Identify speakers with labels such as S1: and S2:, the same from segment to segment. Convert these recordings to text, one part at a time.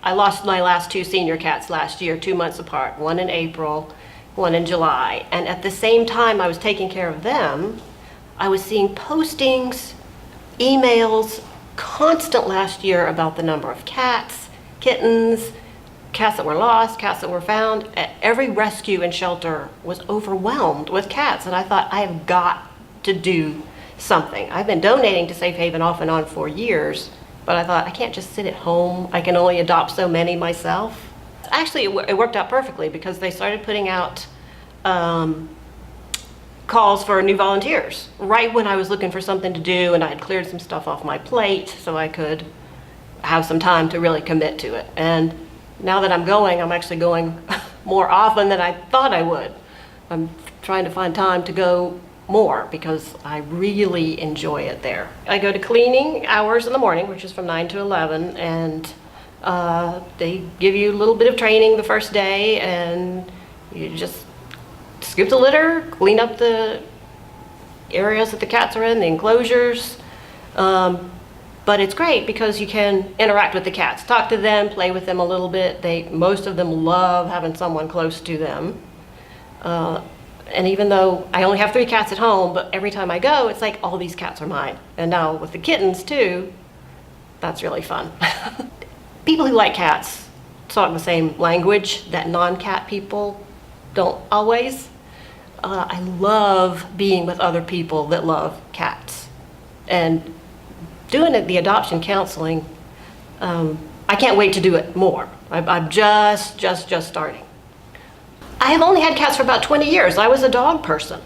S1: I lost my last two senior cats last year, 2 months apart, one in April, one in July. And at the same time I was taking care of them, I was seeing postings, emails constant last year about the number of cats, kittens, cats that were lost, cats that were found. Every rescue and shelter was overwhelmed with cats, and I thought, I have got to do something. I've been donating to Safe Haven off and on for years, but I thought, I can't just sit at home. I can only adopt so many myself. Actually, it worked out perfectly because they started putting out calls for new volunteers right when I was looking for something to do, and I had cleared some stuff off my plate so I could have some time to really commit to it. And now that I'm going, I'm actually going more often than I thought I would. I'm trying to find time to go more because I really enjoy it there. I go to cleaning hours in the morning, which is from 9 to 11, and they give you a little bit of training the first day, and you just scoop the litter, clean up the areas that the cats are in, the enclosures. But it's great because you can interact with the cats, talk to them, play with them a little bit. Most of them love having someone close to them. And even though I only have 3 cats at home, but every time I go, it's like all these cats are mine. And now with the kittens too, that's really fun. People who like cats talk the same language that non-cat people don't always. I love being with other people that love cats. And doing the adoption counseling, I can't wait to do it more. I'm just starting. I have only had cats for about 20 years. I was a dog person.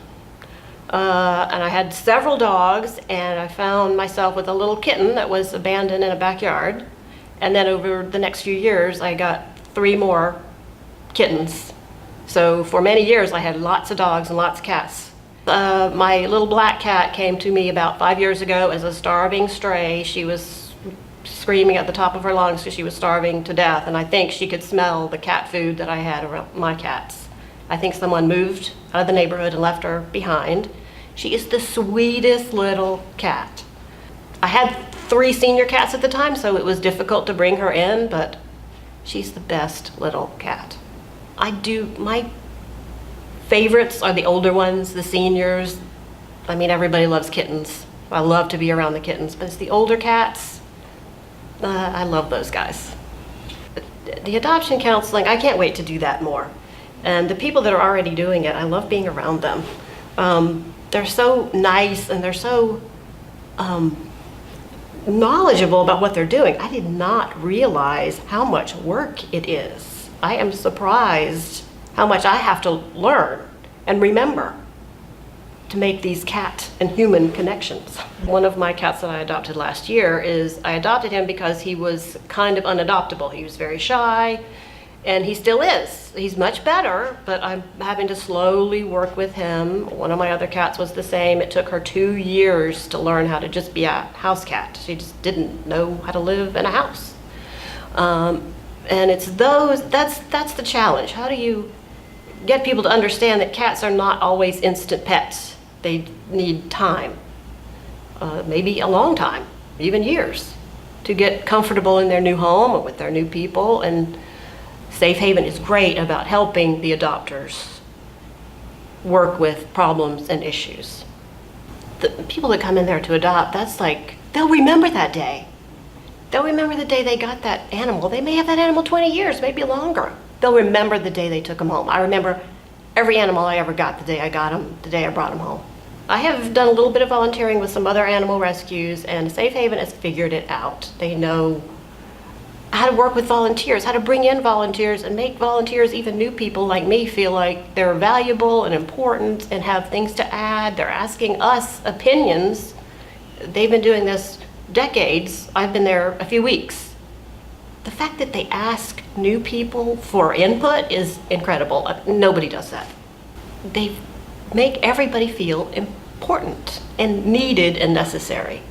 S1: And I had several dogs, and I found myself with a little kitten that was abandoned in a backyard. And then over the next few years, I got 3 more kittens. So for many years, I had lots of dogs and lots of cats. My little black cat came to me about 5 years ago as a starving stray. She was screaming at the top of her lungs because she was starving to death, and I think she could smell the cat food that I had around my cats. I think someone moved out of the neighborhood and left her behind. She is the sweetest little cat. I had 3 senior cats at the time, so it was difficult to bring her in, but she's the best little cat. My favorites are the older ones, the seniors. I mean, everybody loves kittens. I love to be around the kittens, but it's the older cats. I love those guys. The adoption counseling, I can't wait to do that more. And the people that are already doing it, I love being around them. They're so nice, and they're so knowledgeable about what they're doing. I did not realize how much work it is. I am surprised how much I have to learn and remember to make these cat and human connections. One of my cats that I adopted last year I adopted him because he was kind of unadoptable. He was very shy, and he still is. He's much better, but I'm having to slowly work with him. One of my other cats was the same. It took her 2 years to learn how to just be a house cat. She just didn't know how to live in a house. And it's that's the challenge. How do you get people to understand that cats are not always instant pets? They need time, maybe a long time, even years, to get comfortable in their new home or with their new people. And Safe Haven is great about helping the adopters work with problems and issues. The people that come in there to adopt, that's like, they'll remember that day. They'll remember the day they got that animal. They may have that animal 20 years, maybe longer. They'll remember the day they took them home. I remember every animal I ever got the day I got them, the day I brought them home. I have done a little bit of volunteering with some other animal rescues, and Safe Haven has figured it out. They know how to work with volunteers, how to bring in volunteers and make volunteers, even new people like me, feel like they're valuable and important and have things to add. They're asking us opinions. They've been doing this decades. I've been there a few weeks. The fact that they ask new people for input is incredible. Nobody does that. They make everybody feel important and needed and necessary.